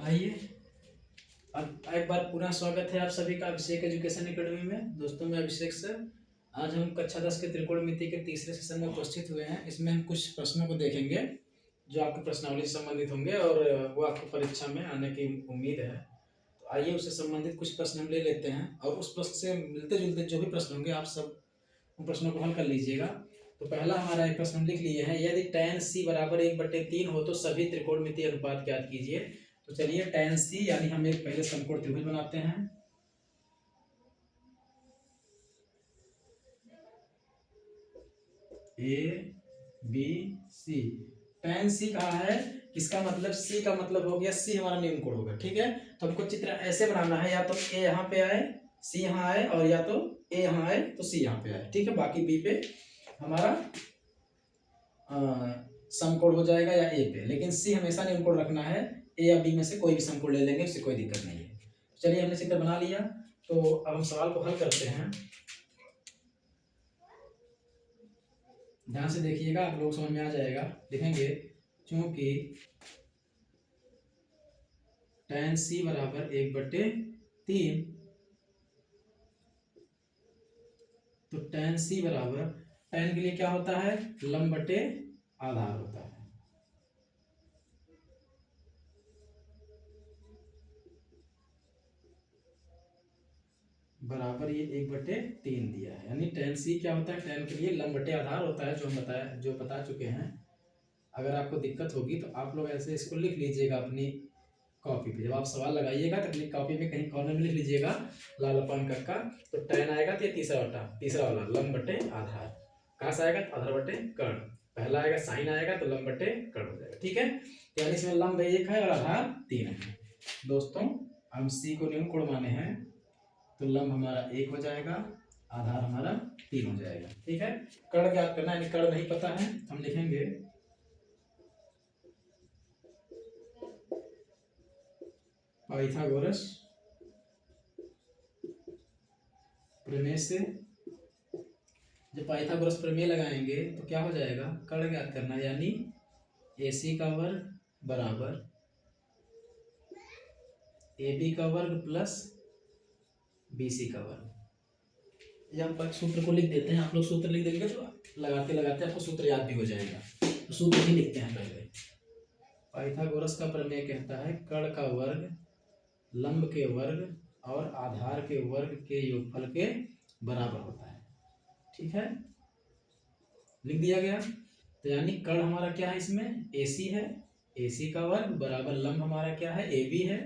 आइए, अब एक बार पुनः स्वागत है आप सभी का अभिषेक एजुकेशन एकेडमी में। दोस्तों, मैं अभिषेक सर। आज हम कक्षा 10 के त्रिकोणमिति के तीसरे सेशन में उपस्थित हुए हैं। इसमें हम कुछ प्रश्नों को देखेंगे जो आपकी प्रश्नावली से संबंधित होंगे और वो आपको परीक्षा में आने की उम्मीद है। तो आइए, उससे संबंधित कुछ प्रश्न हम ले लेते हैं और उस प्रश्न से मिलते जुलते जो भी प्रश्न होंगे आप सब उन प्रश्नों को हल कर लीजिएगा। तो पहला हमारा एक प्रश्न हम लिख लिए हैं, यदि tan c बराबर 1/3 हो तो सभी त्रिकोणमितीय अनुपात ज्ञात कीजिए। तो चलिए, tan c यानी हम एक पहले समकोण त्रिभुज बनाते हैं। A B C. tan c कहा है, इसका मतलब c का मतलब हो गया, c हमारा निम्न कोण होगा। ठीक है, तो हमको चित्र ऐसे बनाना है, या तो a यहाँ पे आए, c यहाँ आए, और या तो a यहाँ आए तो c यहाँ पे आए। ठीक है, बाकी b पे हमारा समकोण हो जाएगा या a पे, लेकिन c हमेशा निम्न कोण रखना है। a या b में से कोई भी समकोण ले लेंगे, उससे कोई दिक्कत नहीं है। चलिए, हमने चित्र बना लिया, तो अब हम सवाल को हल करते हैं। ध्यान से देखिएगा, आप लोग समझ में आ जाएगा। लिखेंगे, चूंकि tan c बराबर 1/3, तो tan c बराबर, tan के लिए क्या होता है, लंब बटे आधार होता है। बराबर ये 1/3 दिया है, यानी tan c क्या होता है, tan के लिए लंब बटे आधार होता है, जो हम बता चुके हैं। अगर आपको दिक्कत होगी तो आप लोग ऐसे इसको लिख लीजिएगा अपनी कॉपी पे। जब आप सवाल लगाइएगा तो अपनी कॉपी में कहीं कॉर्नर में लिख लीजिएगा लाल अपन का। तो tan आएगा तो ये तीसरा वाला लंब बटे आधार। कहाँ से आएगा, आधार बटे कर्ण। पहला आएगा sin आएगा तो लंब बटे कर्ण हो जाएगा। ठीक है, यानी इसमें लंब 1 है और आधार 3 है। दोस्तों, हम c को निम्न कोण माने हैं, तो लंब हमारा 1 हो जाएगा, आधार हमारा 3 हो जाएगा। ठीक है, कर्ण ज्ञात करना है, कर्ण नहीं पता है, हम लिखेंगे पाइथागोरस प्रमेय से। जब पाइथागोरस प्रमेय लगाएंगे तो क्या हो जाएगा, कर्ण ज्ञात करना, यानी AC का वर्ग बराबर AB का वर्ग प्लस BC का वर्ग। या हम सूत्र को लिख देते हैं, आप लोग सूत्र लिख देंगे तो लगाते लगाते आपको सूत्र याद भी हो जाएगा। तो सूत्र ही लिखते हैं पहले। पाइथागोरस का प्रमेय कहता है कर्ण का वर्ग लंब के वर्ग और आधार के वर्ग के योगफल के बराबर होता है। ठीक है, लिख दिया गया। तो यानी कर्ण हमारा क्या है, इसमें AC है, AC का वर्ग बराबर लंब हमारा क्या है, AB है,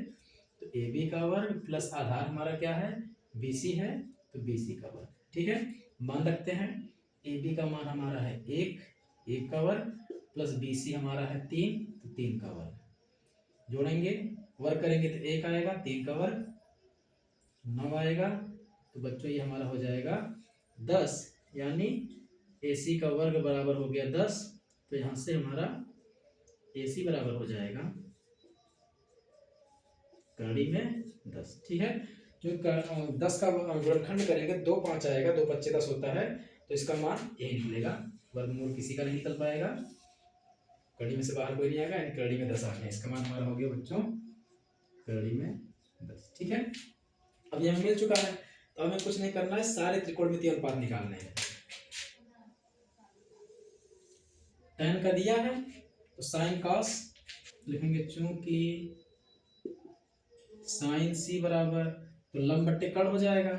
तो AB का वर्ग प्लस आधार हमारा क्या है, BC है, तो BC का वर्ग। ठीक है, मान रखते हैं AB का मान हमारा है 1 का वर्ग प्लस BC हमारा है 3, तो 3 का वर्ग। जोड़ेंगे, वर्ग करेंगे तो 1 आएगा, 3 का वर्ग 9 आएगा, तो बच्चों ये हमारा हो जाएगा 10, यानी AC का वर्ग बराबर हो गया 10। तो यहाँ से हमारा AC बराबर हो जाएगा कड़ी में 10। ठीक है, जो 10 का गुणनखंड करेंगे 2 5 आएगा, 2 5 10 होता है, तो इसका मान यही निकलेगा। वर्गमूल किसी का नहीं निकल पाएगा, कड़ी में से बाहर कोई नहीं आएगा, यानी कड़ी में 10 आ गया। इसका मान हमारा हो गया बच्चों कड़ी में 10। ठीक है, अब ये हमें मिल चुका है, तो हमें कुछ नहीं करना है, सारे त्रिकोणमितीय अनुपात निकालने हैं। tan का दिया है तो sin cos लिखेंगे, चूंकि sin c बराबर, तो लंब बट्टे कर्ण हो जाएगा।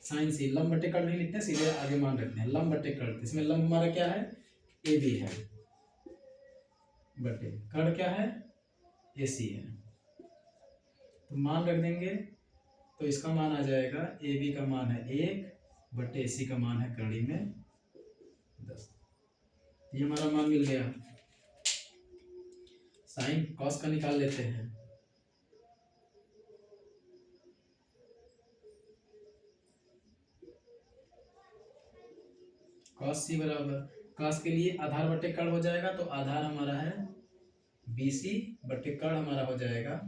sin c लंब बट्टे कर्ण नहीं लिखते, सीधे आगे मान रखते हैं लंब बट्टे कर्ण। इसमें लंब हमारा क्या है, AB है, बट्टे कर्ण क्या है, AC है, तो मान रख देंगे। तो इसका मान आ जाएगा, AB का मान है 1 बट्टे AC का मान है कड़ी में 10। ये हमारा मान मिल गया। साइन कॉस का निकाल लेते हैं। कॉस C बराबर, कॉस के लिए आधार बट्टे कर्ण हो जाएगा, तो आधार हमारा है BC बट्टे कर्ण हमारा हो जाएगा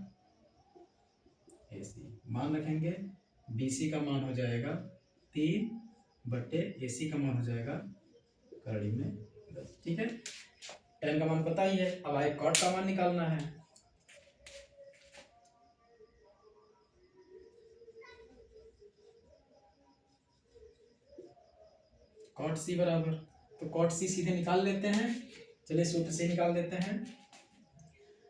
AC। मान रखेंगे, BC का मान हो जाएगा 3 बट्टे AC का मान हो जाएगा कड़ी में 10। ठीक है, tan का मान पता ही है। अब आए cot का मान निकालना है। कॉट सी बराबर, तो कॉट सी सीधे निकाल लेते हैं, चलिए सूत्र से निकाल देते हैं।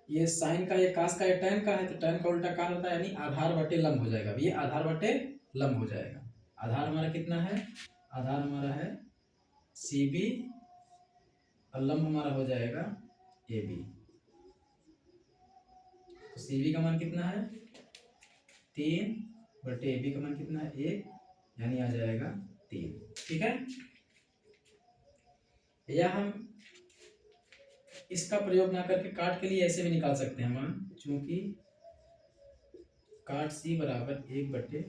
ये साइन का, ये कास का, ये टैन का है, तो टैन का उल्टा कास होता है, यानी आधार बटे लंब हो जाएगा। ये आधार बटे लंब हो जाएगा। आधार हमारा कितना है, आधार हमारा है सी बी और लंब हमारा हो जाएगा ए बी। तो सी बी का मान कितना है 3 बटे ए बी का मान कितना है 1, यानी आ जाएगा 3। ठीक है, या हम इसका प्रयोग ना करके काट के लिए ऐसे भी निकाल सकते हैं मान, चूंकि काट सी बराबर 1 बटे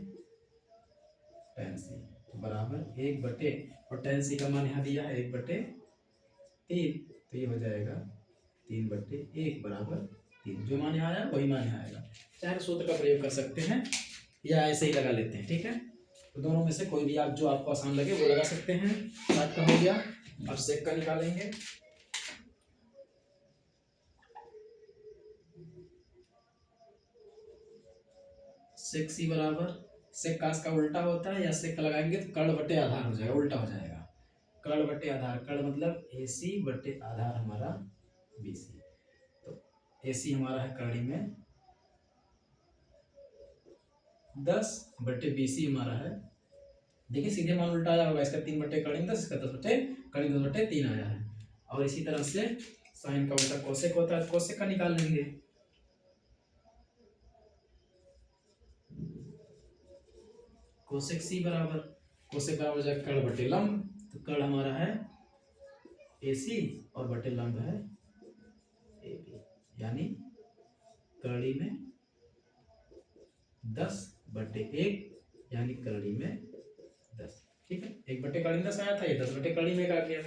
टैन सी बराबर 1 बटे, और टैन सी का मान यहाँ दिया है 1 बटे 3, तो ये हो जाएगा 3 बटे 1 बराबर 3। जो मान यहाँ आया वही मान यहाँ आएगा। चाहे सूत्र का प्रयोग कर सकते हैं या ऐसे ही लगा लेते हैं। ठीक है, तो दोनों में से कोई भी आप जो आपको आसान लगे वो लगा सकते हैं। काट का हो गया, अब सेक का निकालेंगे। सेक सी बराबर, सेक कास का उल्टा होता है, या सेक का लगाएंगे तो कर्ण बटे आधार हो जाएगा, उल्टा हो जाएगा। कर्ण बटे आधार, कर्ण मतलब AC बटे आधार हमारा BC। तो AC हमारा है कड़ी में 10 बटे BC हमारा है, देखिए सीधे मान उल्टा आया होगा, इसका 3 बटे कड़ी में 10, इसका 10 बटे कड़ी 10 बटे 3 आया है। और इसी तरह से साइन का उल्टा कोसेक होता है, कोसेक का निकाल लेंगे। कोसेक सी बराबर, कोसेक बराबर हो जाएगा कर्ण बटे लंब, तो कर्ण हमारा है AC और बटे लंब है AB, यानी कड़ी में 10 बटे 1, यानी कड़ी में 10। ठीक है, 1 बटे कड़ी में 10 आया था, ये 10 बटे कड़ी में 1 आ गया।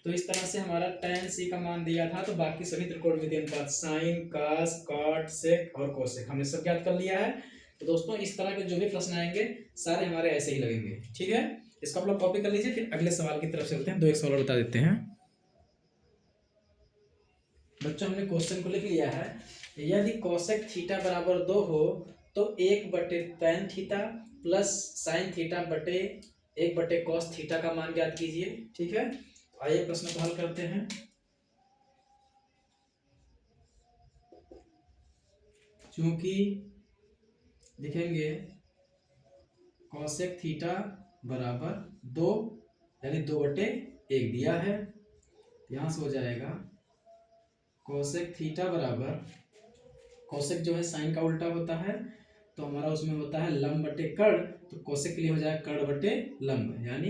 तो इस तरह से हमारा tan C का मान दिया था, तो बाकी सभी त्रिकोणमितीय अनुपात साइन, कास, कॉट, सेक और कोसेक हमने सब ज्ञात कर लिया है। तो दोस्तों इस तरह के जो भी प्रश्न आएंगे सारे हमारे ऐसे ही लगेंगे। ठीक है, इसको आप लोग कॉपी कर लीजिए, फिर अगले सवाल की तरफ चलते हैं। 2 एक सवाल बता देते हैं बच्चों। हमने क्वेश्चन को लिख लिया है, यदि कोसेक थीटा बराबर 2 हो तो 1 बटे tan theta plus sine theta बटे 1 बटे कॉस थीटा का मान ज्ञात कीजिए। ठीक है, तो आइए प्रश्न को हल करते हैं। चूंकि लिखेंगे कोसेक थीटा बराबर 2, यानी 2 बटे 1 दिया है, यहां से हो जाएगा कोसेक थीटा बराबर, कोसेक जो है साइन का उल्टा होता है, तो हमारा उसमें होता है लंब बटे कर्ण, तो कोसेक के लिए हो जाएगा कर्ण बटे लंब, यानी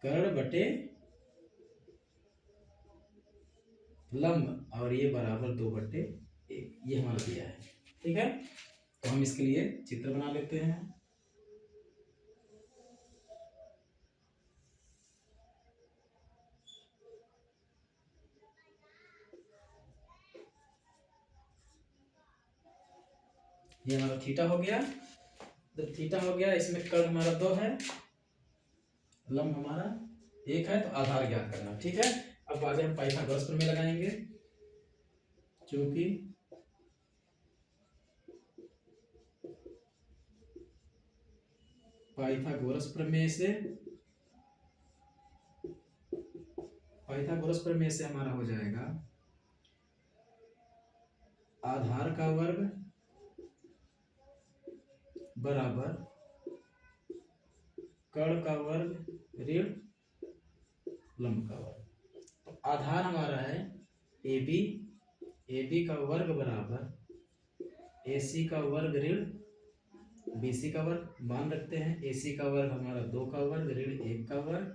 कर्ण बटे लंब, और ये बराबर 2 बटे 1, ये हमारा दिया है। ठीक है, तो हम इसके लिए चित्र बना लेते हैं। ये हमारा थीटा हो गया, तो थीटा हो गया, इसमें कर्ण हमारा 2 है, लंब हमारा 1 है, तो आधार ज्ञात करना। ठीक है, अब आगे हम पाइथागोरस प्रमेय लगाएंगे। क्योंकि पाइथागोरस प्रमेय से हमारा हो जाएगा आधार का वर्ग बराबर कर्ण का वर्ग ऋण लंब का वर्ग। तो आधार हमारा है AB का वर्ग बराबर AC का वर्ग ऋण BC का वर्ग। मान रखते हैं AC का वर्ग हमारा 2 का वर्ग ऋण 1 का वर्ग,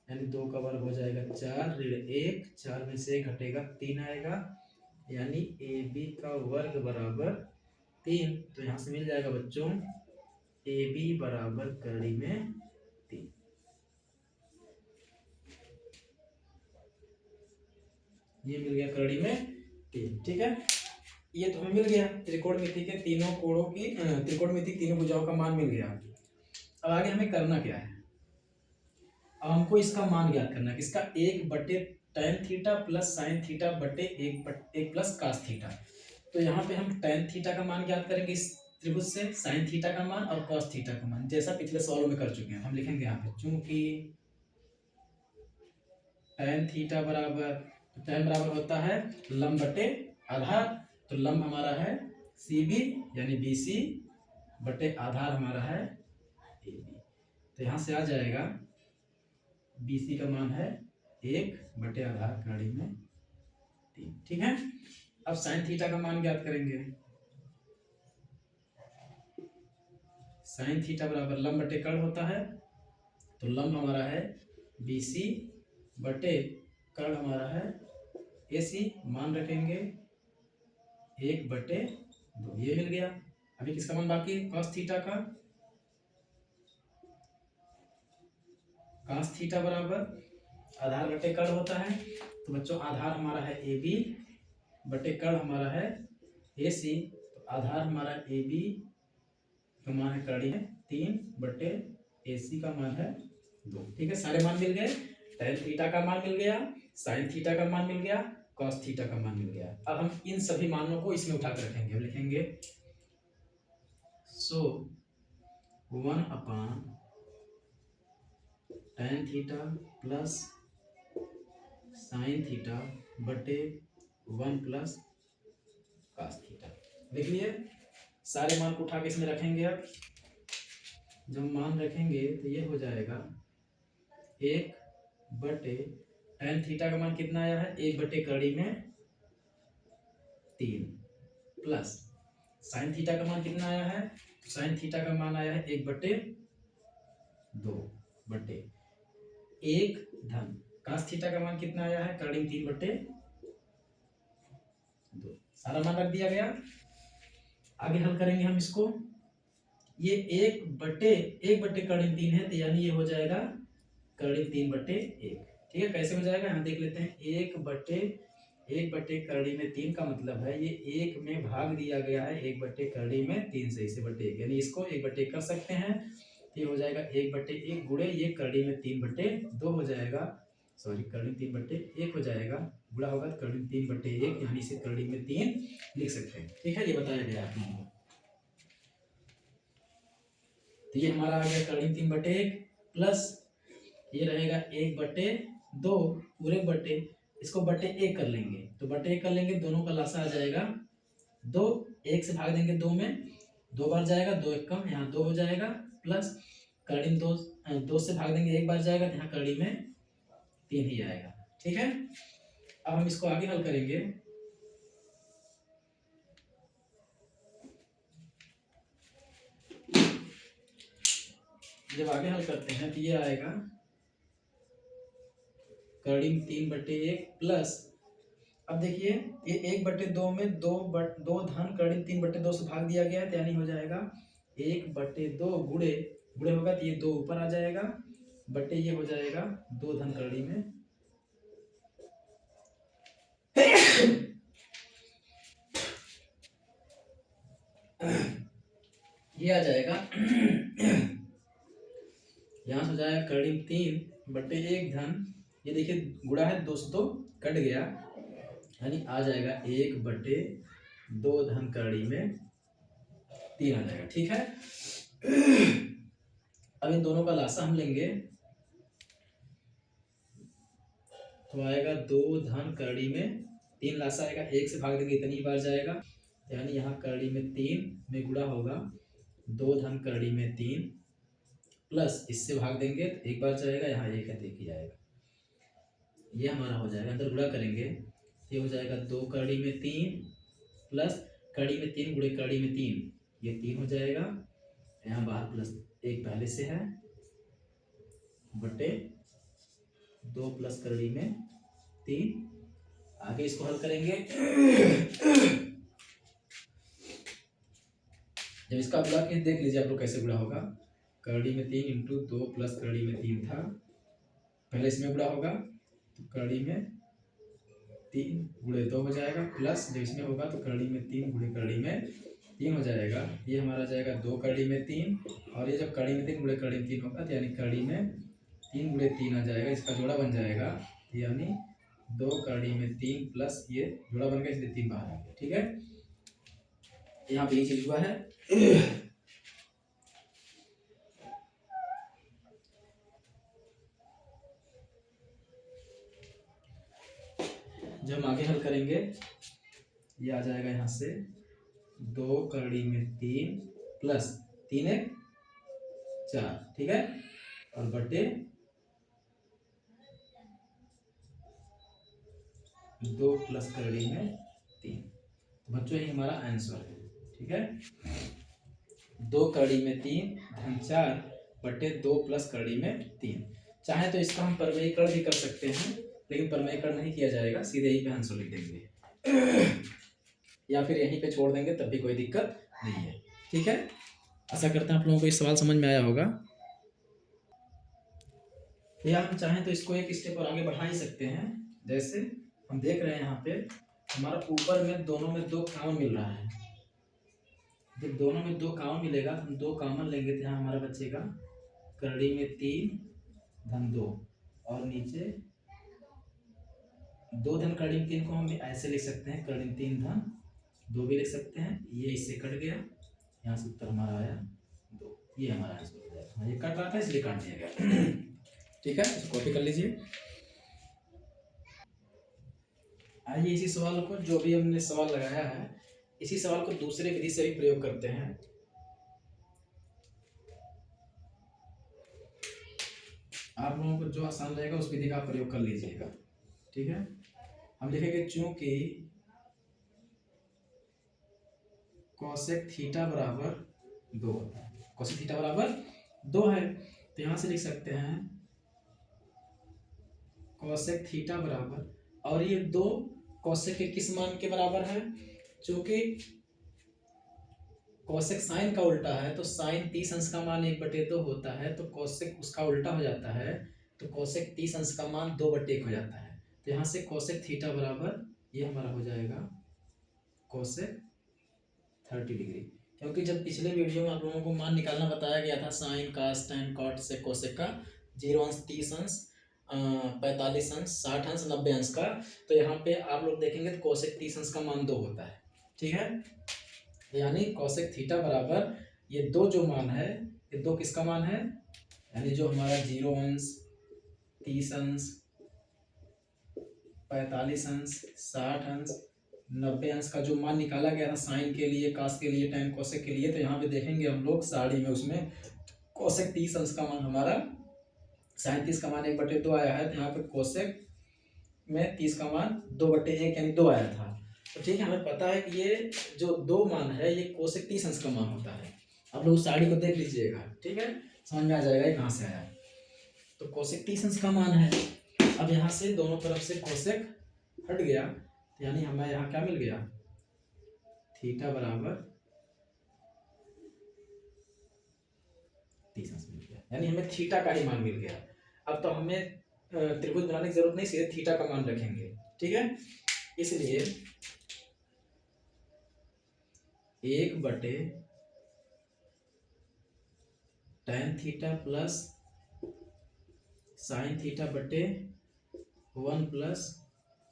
यानी 2 का वर्ग हो जाएगा 4 ऋण 1, 4 में से 1 घटेगा 3 आएगा, यानी AB का वर्ग बराबर 3। तो यहाँ से मिल जाएगा बच्चों AB बराबर कड़ी में 3। ये मिल गया कड़ी में 3। ठीक है, ये तो हमें मिल गया त्रिकोणमिति के तीनों कोणों की, त्रिकोणमिति की तीनों भुजाओं का मान मिल गया। अब आगे हमें करना क्या है, अब हमको इसका मान ज्ञात करना है, किसका 1 बटे tan theta plus sine theta बटे 1 प्लस कास थीटा। तो यहाँ पे हम tan थीटा का मान ज्ञात करेंगे, इस त्रिभुज से साइन थीटा का मान और कॉस थीटा का मान, जैसा पिछले सवालों में कर चुके हैं। हम लिखेंगे यहाँ पे चूंकि tan थीटा बराबर, tan बराबर होता है लंब बटे आधार, तो लंब हमारा है CB यानी BC बटे आधार हमारा है AB। तो यहाँ से आ जाएगा BC का मान है 1 बटे आधार कड़ी में 3। ठीक है, अब साइन थीटा का मान ज्ञात करेंगे। साइन थीटा बराबर लंब बटे कर्ण होता है, तो लंब हमारा है BC बटे कर्ण हमारा है AC। मान रखेंगे 1 बटे 2, ये मिल गया। अभी किसका मान बाकी है? कॉस थीटा का। कॉस थीटा बराबर आधार बटे कर्ण होता है, तो बच्चों आधार हमारा है AB बटे कर्ण हमारा है AC। तो आधार हमारा AB का मान है कड़ी है 3 बटे AC का मान है 2। ठीक है, सारे मान मिल गए। tan थीटा का मान मिल गया, साइन थीटा का मान मिल गया, कॉस थीटा का मान मिल गया। अब हम इन सभी मानों को इसमें उठा कर रखेंगे। हम लिखेंगे सो 1 अपान tan theta plus sine theta बटे 1 प्लस कॉस थीटा। देख लिए, सारे मान को उठा के इसमें रखेंगे। अब जब मान रखेंगे तो ये हो जाएगा 1 बटे tan थीटा का मान कितना आया है? 1 बटे कड़ी में 3 प्लस साइन थीटा का मान कितना आया है? साइन थीटा का मान आया है 1 बटे 2 बटे 1 धन cos थीटा का मान कितना आया है? कड़ी में 3 बटे 2। सारा मान रख दिया गया। आगे हल करेंगे हम इसको। ये 1 बटे कड़ी में 3 है, तो यानी ये हो जाएगा कड़ी 3 बटे 1। ठीक है, कैसे हो जाएगा हम देख लेते हैं। 1 बटे कड़ी में 3 का मतलब है ये 1 में भाग दिया गया है 1 बटे कड़ी में 3 से, इसे बटे 1, यानी इसको 1 बटे 1 कर सकते हैं। तो ये हो जाएगा 1 बटे 1 गुणे ये कड़ी में 3 बटे 2 हो जाएगा, सॉरी कड़ी 3 बटे 1 हो जाएगा, गुणा होगा तो कड़ी 3 बटे 1, यानी इसे कड़ी में 3 लिख सकते हैं। ठीक है, ये बताया गया आप लोगों को। तो ये हमारा आ गया कड़ी 3 बटे 1 प्लस ये रहेगा 1 बटे 2 पूरे बटे, इसको बटे 1 कर लेंगे, तो बटे 1 कर लेंगे, दोनों का लासा आ जाएगा 2। 1 से भाग देंगे 2 में, 2 बार जाएगा, 2 1 कम, यहाँ 2 हो जाएगा, प्लस कड़ी में 2 से भाग देंगे 1 बार जाएगा, तो यहाँ कड़ी में 3 ही आएगा। ठीक है, अब हम इसको आगे हल करेंगे। जब आगे हल करते हैं तो ये आएगा कड़ी में 3 बटे 1 प्लस, अब देखिए ये 1 बटे 2 में 2 धन कड़ी 3 बटे 2 से भाग दिया गया है, तो यानी हो जाएगा 1 बटे 2 गुणे होगा तो ये 2 ऊपर आ जाएगा, बटे ये हो जाएगा 2 धन कड़ी में ये आ जाएगा यहाँ से हो जाएगा कड़ी 3 बटे 1 धन, ये देखिए गुणा है 2 से 2 कट गया, यानी आ जाएगा 1 बटे 2 धन कड़ी में 3 आ जाएगा। ठीक है, अब इन दोनों का लासा हम लेंगे, तो आएगा 2 धन कड़ी में 3, लासा आएगा 1 से भाग देंगे इतनी बार जाएगा, यानी यहाँ कड़ी में 3 में गुणा होगा 2 धन कड़ी में 3 प्लस इससे भाग देंगे तो 1 बार जाएगा, यहाँ 1 है तो 1 ही जाएगा, ये हमारा हो जाएगा। अंदर गुणा करेंगे, ये हो जाएगा 2 कड़ी में 3 प्लस कड़ी में 3 गुणे कड़ी में 3, ये 3 हो जाएगा, यहाँ बाहर प्लस 1 पहले से है, बटे 2 प्लस कड़ी में 3। आगे इसको हल करेंगे। जब इसका गुणा किए देख लीजिए आप लोग कैसे गुणा होगा। कड़ी में 3 इंटू 2 प्लस कड़ी में 3 था, पहले इसमें गुणा होगा तो कड़ी में 3 गुणे 2 हो जाएगा, प्लस जब इसमें होगा तो कड़ी में 3 गुणे कड़ी में 3 हो जाएगा, ये हमारा जाएगा 2 कड़ी में 3, और ये जब कड़ी में 3 गुणे कड़ी में 3 होगा तो यानी कड़ी में 3 गुणे 3 आ जाएगा, इसका जोड़ा बन जाएगा, यानी 2 कड़ी में 3 प्लस ये जोड़ा बन गया, इसलिए 3 बाहर आ गया। ठीक है, यहाँ पे ये चीज हुआ है। जब हम आगे हल करेंगे ये आ जाएगा यहाँ से 2 करड़ी में 3 प्लस 3 1 4, ठीक है, और बटे 2 प्लस करड़ी में 3। तो बच्चों ये हमारा आंसर है, ठीक है। 2 करड़ी में 3 धन 4 बटे 2 प्लस करड़ी में 3। चाहे तो इसका हम परमेयीकरण भी कर सकते हैं, लेकिन परमेयीकरण नहीं किया जाएगा, सीधे यहीं पे आंसर लिख देंगे या फिर यहीं पे छोड़ देंगे, तब भी कोई दिक्कत नहीं है, ठीक है। आशा करते हैं आप लोगों को ये सवाल समझ में आया होगा। या हम चाहें तो इसको एक स्टेप और आगे बढ़ा ही सकते हैं। जैसे हम देख रहे हैं यहाँ पे हमारा ऊपर में दोनों में 2 कॉमन मिल रहा है। जब दोनों में 2 कॉमन मिलेगा तो हम 2 कॉमन लेंगे तो यहाँ हमारा बचेगा करड़ी में 3 धन 2, और नीचे 2 धन करड़ी में 3 को हम ऐसे लिख सकते हैं, करड़ी में 3 धन 2 भी लिख सकते हैं। ये इससे कट गया, यहाँ से उत्तर हमारा आया 2। ये हमारा आंसर हो जाएगा। ये कट रहा था इसलिए काट दिया गया ठीक है, इसको कॉपी कर लीजिए। आइए इसी सवाल को, जो भी हमने सवाल लगाया है, इसी सवाल को दूसरे विधि से भी प्रयोग करते हैं। आप लोगों को जो आसान रहेगा उस विधि का आप प्रयोग कर लीजिएगा, ठीक है। हम लिखेंगे चूंकि कोसेक थीटा बराबर 2 होता है, कोसेक थीटा बराबर 2 है, तो यहां से लिख सकते हैं कोसेक थीटा बराबर, और ये 2 कोसेक के किस मान के बराबर है? चूंकि कोसेक साइन का उल्टा है, तो साइन 30 अंश का मान 1/2 होता है, तो कोसेक उसका उल्टा हो जाता है, तो कोसेक 30 अंश का मान 2/1 हो जाता है। तो यहाँ से कोसेक थीटा बराबर ये हमारा हो जाएगा कोसेक 30 डिग्री। क्योंकि जब पिछले वीडियो में आप लोगों को मान निकालना बताया गया था साइन कास टैन कॉट से कोसेक का, 0 अंश 30 अंश 45 अंश 60 अंश 90 अंश का, तो यहाँ पे आप लोग देखेंगे तो कोसेक 30 अंश का मान 2 होता है, ठीक है। यानी कोसेक थीटा बराबर ये 2 जो मान है, ये 2 किसका मान है? यानी जो हमारा 0 अंश 30 अंश 45 अंश 60 अंश 90 अंश का जो मान निकाला गया था साइन के लिए, कास के लिए, टैन कोसेक के लिए, तो यहाँ पे देखेंगे हम लोग साड़ी में उसमें कोसेक 30 अंश का मान हमारा, साइन 30 का मान 1/2 आया है, तो यहाँ पे कोसेक में 30 का मान 2/1 यानी 2 आया था। तो ठीक है, हमें पता है कि ये जो 2 मान है ये कोसेक 30 अंश का मान होता है। आप लोग साड़ी को देख लीजिएगा, ठीक है, समझ में आ जाएगा ये कहाँ से आया। तो कोसेक 30 अंश का मान है। अब यहाँ से दोनों तरफ से कोसेक हट गया, यानी हमें यहाँ क्या मिल गया? थीटा बराबर 30 अंश मिल गया, यानी हमें थीटा का ही मान मिल गया। अब तो हमें त्रिभुज बनाने की जरूरत नहीं, सीधे थीटा का मान रखेंगे, ठीक है। इसलिए 1/tan theta plus sine theta बटे 1 प्लस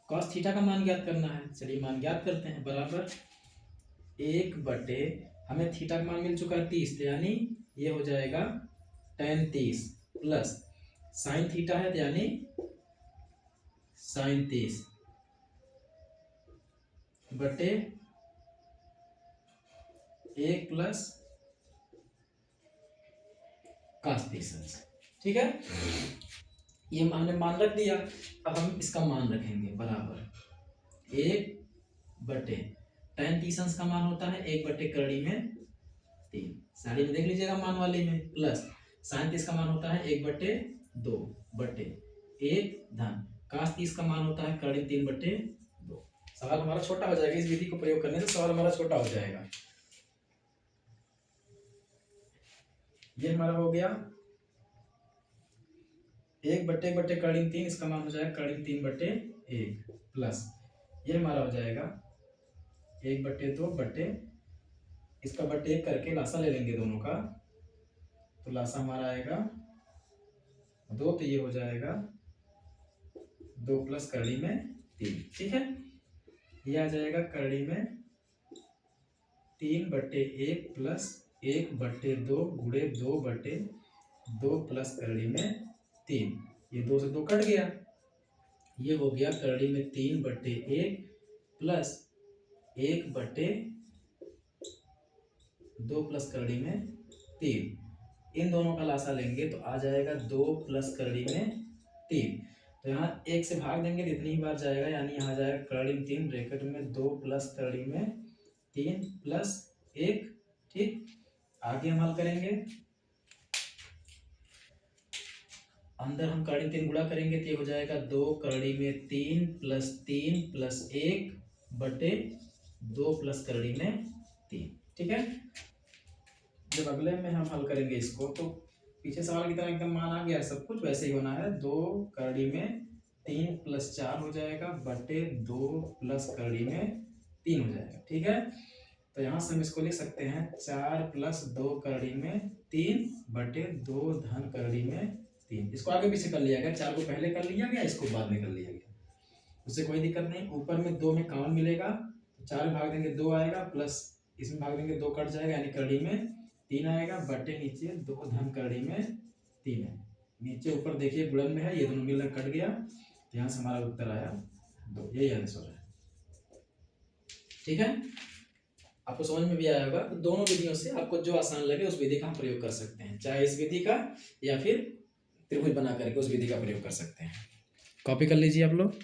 कॉस थीटा का मान ज्ञात करना है। चलिए मान ज्ञात करते हैं, बराबर 1/, हमें थीटा का मान मिल चुका है 30, यानी ये हो जाएगा tan 30 प्लस साइन थीटा है, यानी साइन 30 बटे 1 प्लस cos 30, ठीक है। ये हमने मान रख दिया। अब हम इसका मान रखेंगे, बराबर 1/tan 30 का मान होता है 1/करड़ी में 3, साड़ी में देख लीजिएगा मान वाले में, प्लस साइन 30 का मान होता है 1/2 बटे 1 धन cos 30 का मान होता है करड़ी 3/2। सवाल हमारा छोटा हो जाएगा, इस विधि को प्रयोग करने से सवाल हमारा छोटा हो जाएगा। ये हमारा हो गया 1/1 करड़ी 3, इसका मान हो जाएगा करड़ी 3/1 प्लस ये हमारा हो जाएगा 1/2 बटे, इसका बटे 1 करके लासा ले लेंगे दोनों का, तो लासा हमारा आएगा 2, तो ये हो जाएगा 2 प्लस करड़ी में 3, ठीक है। ये आ जाएगा करड़ी में 3/1 प्लस 1/2 गुणे 2/2 प्लस करड़ी में 3। ये 2 से 2 कट गया, ये हो गया करड़ी में 3/1 प्लस 1/2 प्लस करड़ी में 3। इन दोनों का लासा लेंगे तो आ जाएगा 2 प्लस करड़ी में 3। तो यहाँ 1 से भाग देंगे तो इतनी ही बार जाएगा, यानी यहाँ जाएगा करड़ी में 3 ब्रैकेट में 2 प्लस करड़ी में 3 प्लस 1। ठीक, आगे हम हल करेंगे। अंदर हम करड़ी 3 गुणा करेंगे तो ये हो जाएगा 2 करड़ी में 3 प्लस 1/2 प्लस करड़ी में 3। ठीक है, जब अगले में हम हल करेंगे इसको तो पीछे सवाल की तरह एकदम मान आ गया, सब कुछ वैसे ही होना है। 2 करड़ी में 3 प्लस 4 हो जाएगा बटे 2 प्लस करड़ी में 3 हो जाएगा। ठीक है, तो यहाँ से हम इसको लिख सकते हैं 4 प्लस 2 करड़ी में 3 बटे 2 धन करड़ी में 3। इसको आगे पीछे कर लिया गया, 4 को पहले कर लिया गया, इसको बाद में कर लिया गया, उससे कोई दिक्कत नहीं। ऊपर में 2 में कॉमन मिलेगा, 4 भाग देंगे 2 आएगा, प्लस इसमें भाग देंगे 2 कट जाएगा, यानी करड़ी में 3 आएगा बटे नीचे 2 धन करड़ी में 3 है। नीचे ऊपर देखिए गुणन में है, ये दोनों मिलकर कट गया, तो यहाँ से हमारा उत्तर आया 2। यही आंसर है। ठीक है, आपको समझ में भी आया होगा। तो दोनों विधियों से आपको जो आसान लगे उस विधि का हम प्रयोग कर सकते हैं, चाहे इस विधि का या फिर त्रिभुज बना करके उस विधि का प्रयोग कर सकते हैं। कॉपी कर लीजिए आप लोग।